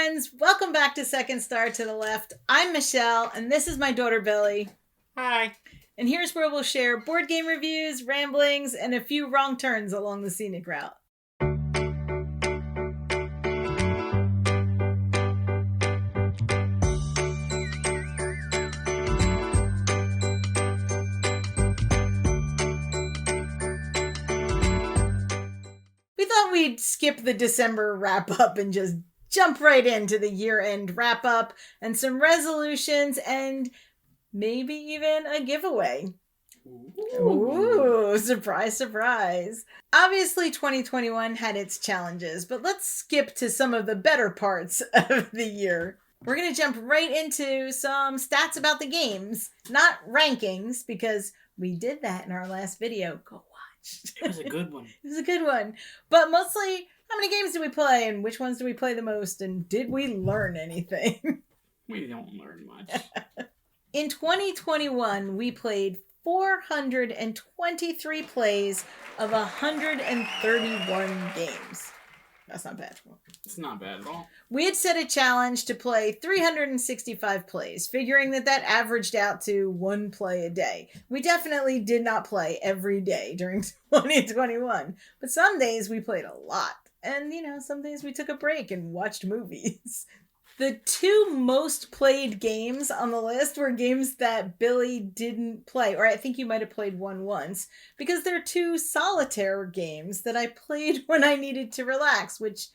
friends. Welcome back to Second Star to the Left. I'm Michelle, and this is my daughter, Billy. Hi. And here's where we'll share board game reviews, ramblings, and a few wrong turns along the scenic route. We thought we'd skip the December wrap-up and just jump right into the year-end wrap-up and some resolutions and maybe even a giveaway. Ooh, surprise, surprise. Obviously, 2021 had its challenges, but let's skip to some of the better parts of the year. We're going to jump right into some stats about the games, not rankings, because we did that in our last video. Go watch. It was a good one. It was a good one. But mostly, how many games did we play and which ones did we play the most and did we learn anything? We don't learn much. In 2021, we played 423 plays of 131 games. That's not bad. It's not bad at all. We had set a challenge to play 365 plays, figuring that averaged out to one play a day. We definitely did not play every day during 2021, but some days we played a lot. And, some days we took a break and watched movies. The two most played games on the list were games that Billy didn't play, or I think you might have played one once, because they're two solitaire games that I played when I needed to relax, which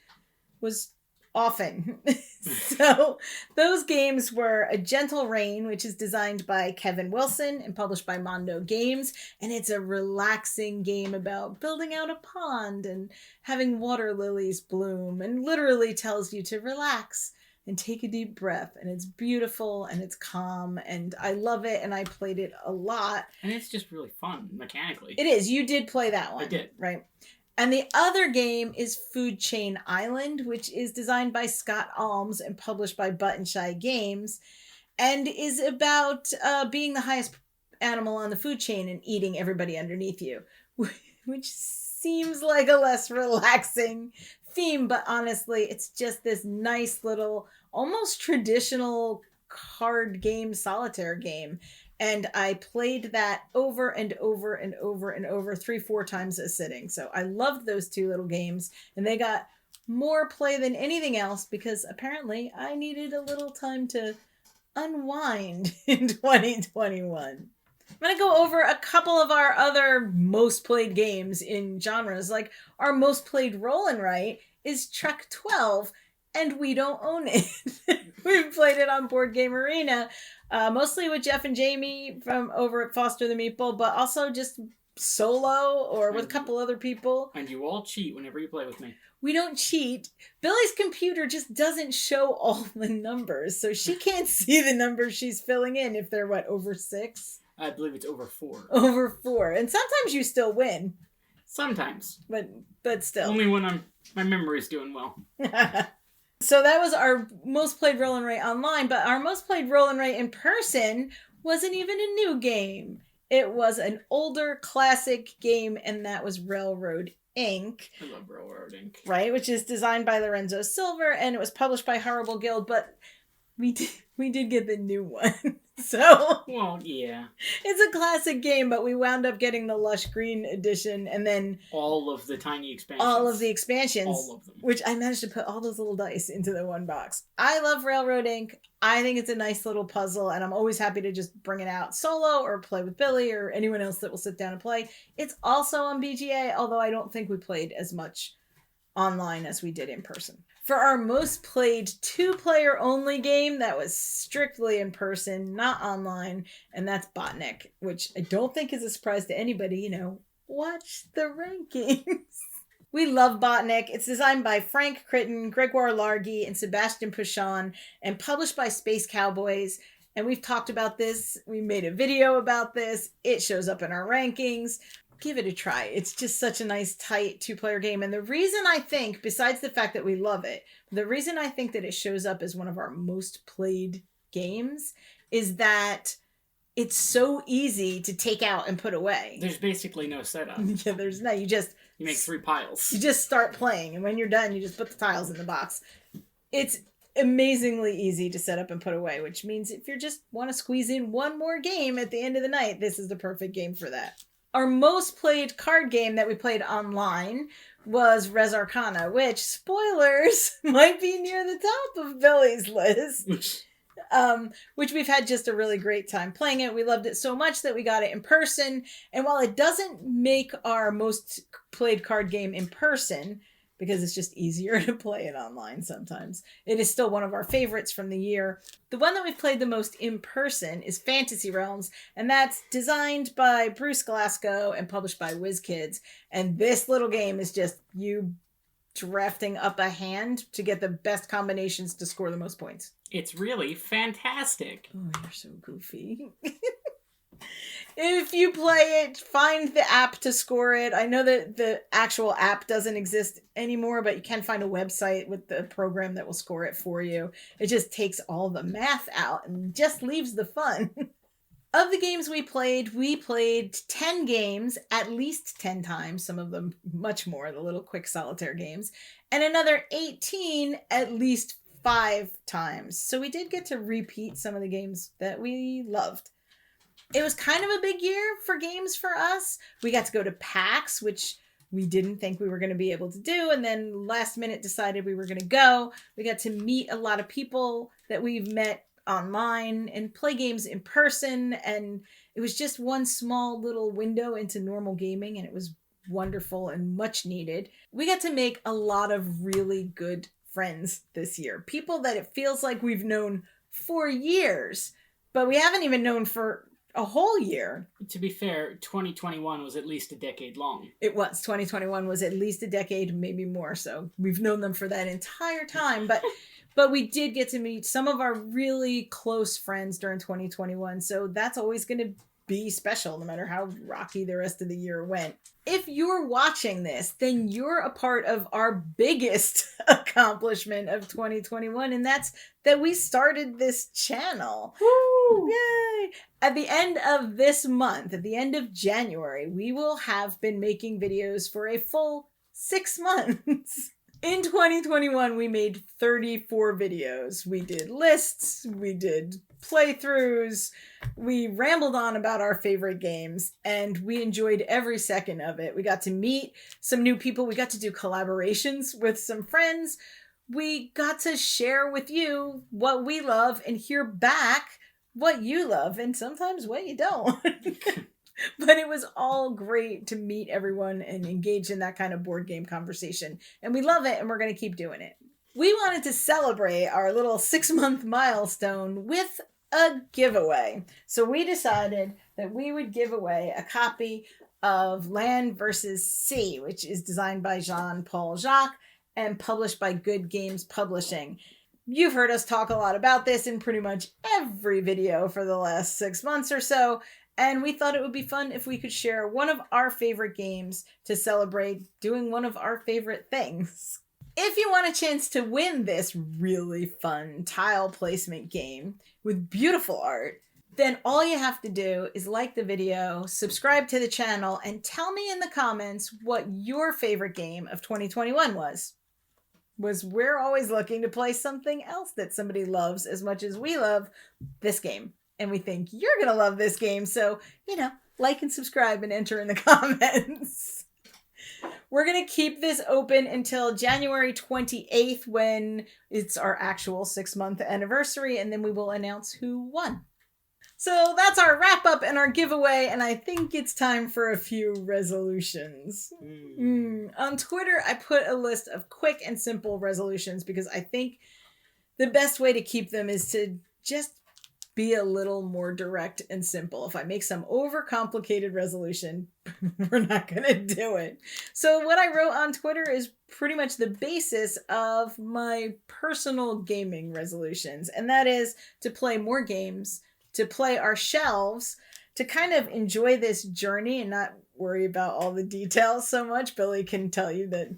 was often. So those games were A Gentle Rain, which is designed by Kevin Wilson and published by Mondo Games, and it's a relaxing game about building out a pond and having water lilies bloom, and literally tells you to relax and take a deep breath, and it's beautiful and it's calm and I love it and I played it a lot. And it's just really fun mechanically. It is. You did play that one. I did. Right. And the other game is Food Chain Island, which is designed by Scott Alms and published by Button Shy Games, and is about being the highest animal on the food chain and eating everybody underneath you, which seems like a less relaxing theme, but honestly, it's just this nice little, almost traditional card game, solitaire game. And I played that over and over and over and over 3-4 times a sitting. So I loved those two little games, and they got more play than anything else because apparently I needed a little time to unwind in 2021. I'm going to go over a couple of our other most played games in genres. Like our most played Roll and Write is Trek 12, and we don't own it. We've played it on Board Game Arena, mostly with Jeff and Jamie from over at Foster the Meeple, but also just solo or with a couple other people. And you all cheat whenever you play with me. We don't cheat. Billy's computer just doesn't show all the numbers, so she can't see the numbers she's filling in if they're, over 6? I believe it's over 4. Over 4. And sometimes you still win. Sometimes. But still. Only when my memory's doing well. So that was our most played Roll and Write online, but our most played Roll and Write in person wasn't even a new game. It was an older classic game, and that was Railroad Inc. I love Railroad Inc. Right, which is designed by Lorenzo Silver, and it was published by Horrible Guild, but we did get the new one. So, well, yeah. It's a classic game, but we wound up getting the lush green edition and then all of the tiny expansions. All of the expansions. All of them. Which I managed to put all those little dice into the one box. I love Railroad Inc. I think it's a nice little puzzle, and I'm always happy to just bring it out solo or play with Billy or anyone else that will sit down and play. It's also on BGA, although I don't think we played as much online as we did in person. For our most played 2-player only game, that was strictly in person, not online, and that's Botnik, which I don't think is a surprise to anybody. Watch the rankings. We love Botnik. It's designed by Frank Critton, Gregoire Largy, and Sebastian Puchon, and published by Space Cowboys. And we've talked about this. We made a video about this. It shows up in our rankings. Give it a try. It's just such a nice, tight 2-player game. And the reason I think, besides the fact that we love it, the reason I think that it shows up as one of our most played games is that it's so easy to take out and put away. There's basically no setup. Yeah, there's no. You make 3 piles. You just start playing, and when you're done, you just put the tiles in the box. It's amazingly easy to set up and put away, which means if you just want to squeeze in one more game at the end of the night, this is the perfect game for that. Our most played card game that we played online was Res Arcana, which, spoilers, might be near the top of Billy's list. Which we've had just a really great time playing it. We loved it so much that we got it in person. And while it doesn't make our most played card game in person, because it's just easier to play it online sometimes, it is still one of our favorites from the year. The one that we've played the most in person is Fantasy Realms, and that's designed by Bruce Glasgow and published by WizKids. And this little game is just you drafting up a hand to get the best combinations to score the most points. It's really fantastic. Oh, you're so goofy. If you play it, find the app to score it. I know that the actual app doesn't exist anymore, but you can find a website with the program that will score it for you. It just takes all the math out and just leaves the fun. Of the games we played 10 games, at least 10 times, some of them much more, the little quick solitaire games, and another 18 at least 5 times. So we did get to repeat some of the games that we loved. It was kind of a big year for games for us. We got to go to PAX, which we didn't think we were going to be able to do, and then last minute decided we were going to go. We got to meet a lot of people that we've met online and play games in person, and it was just one small little window into normal gaming, and it was wonderful and much needed. We got to make a lot of really good friends this year. People that it feels like we've known for years, but we haven't even known for a whole year. To be fair, 2021 was at least a decade long. It was. 2021 was at least a decade, maybe more. So we've known them for that entire time. But we did get to meet some of our really close friends during 2021. So that's always going to be special, no matter how rocky the rest of the year went. If you're watching this, then you're a part of our biggest accomplishment of 2021, and that's that we started this channel. Woo! Yay! At the end of this month, at the end of January, we will have been making videos for a full 6 months. In 2021, we made 34 videos. We did lists, we did playthroughs, we rambled on about our favorite games, and we enjoyed every second of it. We got to meet some new people. We got to do collaborations with some friends. We got to share with you what we love and hear back what you love and sometimes what you don't. But it was all great to meet everyone and engage in that kind of board game conversation. And we love it, and we're going to keep doing it. We wanted to celebrate our little 6-month milestone with a giveaway. So we decided that we would give away a copy of Land vs. Sea, which is designed by Jean-Paul Jacques and published by Good Games Publishing. You've heard us talk a lot about this in pretty much every video for the last 6 months or so. And we thought it would be fun if we could share one of our favorite games to celebrate doing one of our favorite things. If you want a chance to win this really fun tile placement game with beautiful art, then all you have to do is like the video, subscribe to the channel, and tell me in the comments what your favorite game of 2021 was. We're always looking to play something else that somebody loves as much as we love this game. And we think you're going to love this game. So, like and subscribe and enter in the comments. We're going to keep this open until January 28th when it's our actual 6-month anniversary. And then we will announce who won. So that's our wrap up and our giveaway. And I think it's time for a few resolutions. On Twitter, I put a list of quick and simple resolutions because I think the best way to keep them is to just be a little more direct and simple. If I make some overcomplicated resolution, we're not going to do it. So what I wrote on Twitter is pretty much the basis of my personal gaming resolutions. And that is to play more games, to play our shelves, to kind of enjoy this journey and not worry about all the details so much. Billy can tell you that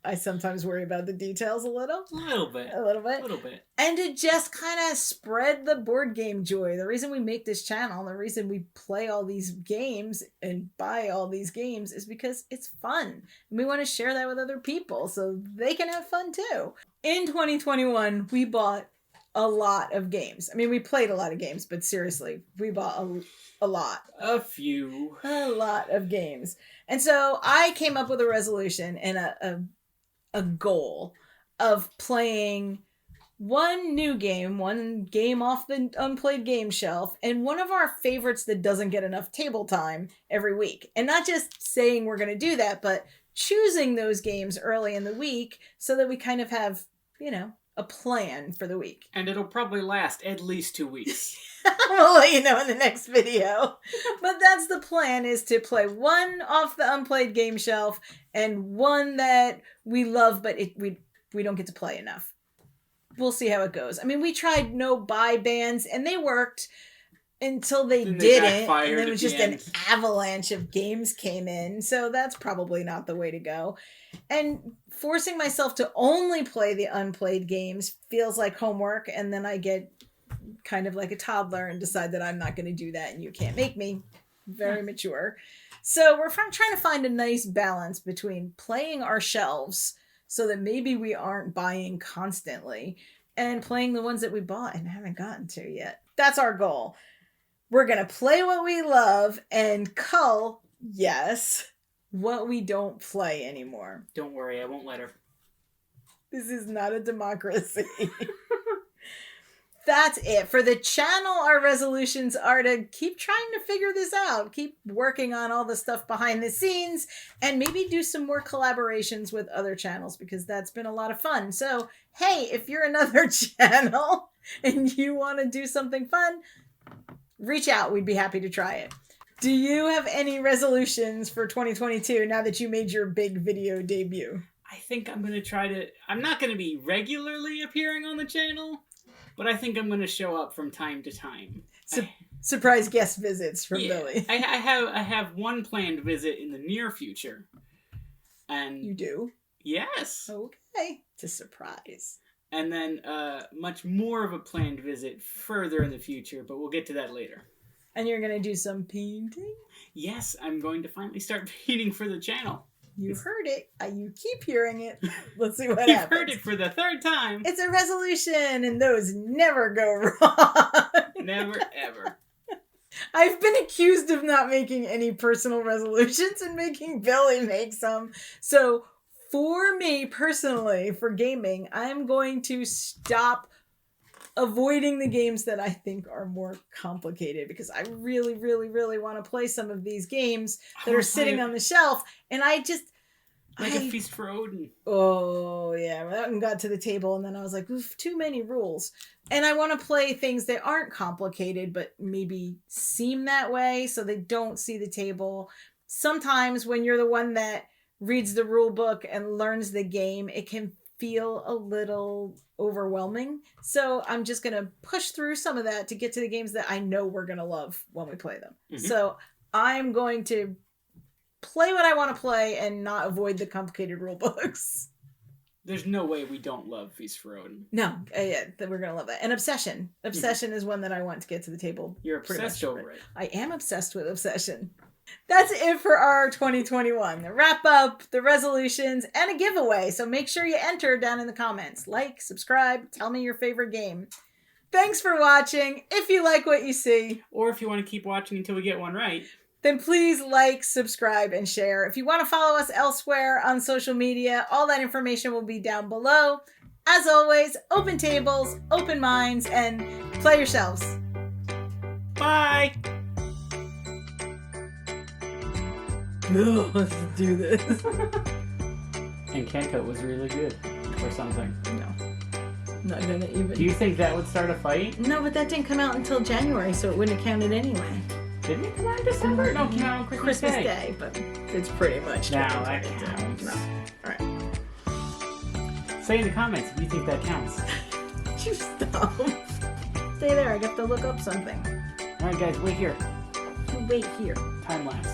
I sometimes worry about the details a little. A little bit. A little bit. A little bit. And to just kind of spread the board game joy. The reason we make this channel, the reason we play all these games and buy all these games is because it's fun. And we want to share that with other people so they can have fun too. In 2021, we bought a lot of games. I mean, we played a lot of games, but seriously, we bought a lot. A few. A lot of games. And so I came up with a resolution and a goal of playing one new game, one game off the unplayed game shelf, and one of our favorites that doesn't get enough table time every week. And not just saying we're going to do that, but choosing those games early in the week so that we kind of have, a plan for the week. And it'll probably last at least 2 weeks. We'll let you know in the next video. But that's the plan, is to play one off the unplayed game shelf and one that we love, but we don't get to play enough. We'll see how it goes. I mean, we tried no buy bans and they worked until they didn't. And it was just an avalanche of games came in. So that's probably not the way to go. And forcing myself to only play the unplayed games feels like homework. And then I get kind of like a toddler and decide that I'm not going to do that and you can't make me. Very mature. So we're trying to find a nice balance between playing our shelves so that maybe we aren't buying constantly and playing the ones that we bought and haven't gotten to yet. That's our goal. We're going to play what we love and cull, yes, what we don't play anymore. Don't worry, I won't let her. This is not a democracy. That's it. For the channel, our resolutions are to keep trying to figure this out, keep working on all the stuff behind the scenes, and maybe do some more collaborations with other channels because that's been a lot of fun. So, hey, if you're another channel and you want to do something fun, reach out. We'd be happy to try it. Do you have any resolutions for 2022 now that you made your big video debut? I think I'm going to I'm not going to be regularly appearing on the channel, but I think I'm going to show up from time to time. Surprise guest visits from Billy. I have one planned visit in the near future. And you do? Yes. Okay. It's a surprise. And then much more of a planned visit further in the future, but we'll get to that later. And you're going to do some painting? Yes, I'm going to finally start painting for the channel. You heard it. You keep hearing it. Let's see what happens. You've heard it for the third time. It's a resolution, and those never go wrong. Never, ever. I've been accused of not making any personal resolutions and making Billy make some. So for me personally, for gaming, I'm going to stop avoiding the games that I think are more complicated because I really, really, really want to play some of these games that are sitting on the shelf. And I just... Like a Feast for Odin. Oh, yeah. That one got to the table and then I was like, oof, too many rules. And I want to play things that aren't complicated but maybe seem that way so they don't see the table. Sometimes when you're the one that reads the rule book and learns the game, it can feel a little overwhelming. So I'm just going to push through some of that to get to the games that I know we're going to love when we play them. Mm-hmm. So I'm going to play what I want to play and not avoid the complicated rule books. There's no way we don't love Feast for Odin. No, yeah, we're going to love that. And Obsession. Obsession is one that I want to get to the table. You're obsessed over it. I am obsessed with Obsession. That's it for our 2021. The wrap up, the resolutions, and a giveaway. So make sure you enter down in the comments. Like, subscribe, tell me your favorite game. Thanks for watching. If you like what you see, or if you want to keep watching until we get one right, then please like, subscribe, and share. If you want to follow us elsewhere on social media, all that information will be down below. As always, open tables, open minds, and play yourselves. Bye! No, let's do this. And Kento was really good. Or something. No. Not gonna even. Do you think that would start a fight? No, but that didn't come out until January, so it wouldn't have counted anyway. Didn't it come out in December? No, it came out on Christmas Day. But it's pretty much. Now that counts. No. Alright. Say in the comments if you think that counts. You stop. Stay there, I got to look up something. Alright guys, wait here. Wait here. Time lapse.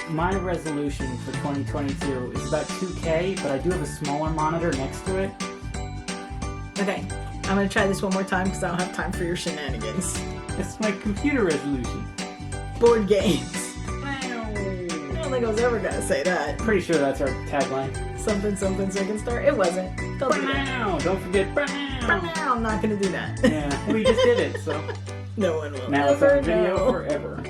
My resolution for 2022 is about 2K, but I do have a smaller monitor next to it. Okay, I'm gonna try this one more time because I don't have time for your shenanigans. That's my computer resolution. Board games. Wow. I don't think I was ever gonna say that. Pretty sure that's our tagline. Something, something, second star. It wasn't. Don't do that. Wow. Don't forget. Wow. I'm not gonna do that. Yeah, we just did it, so No one will now it's ever on video know. forever.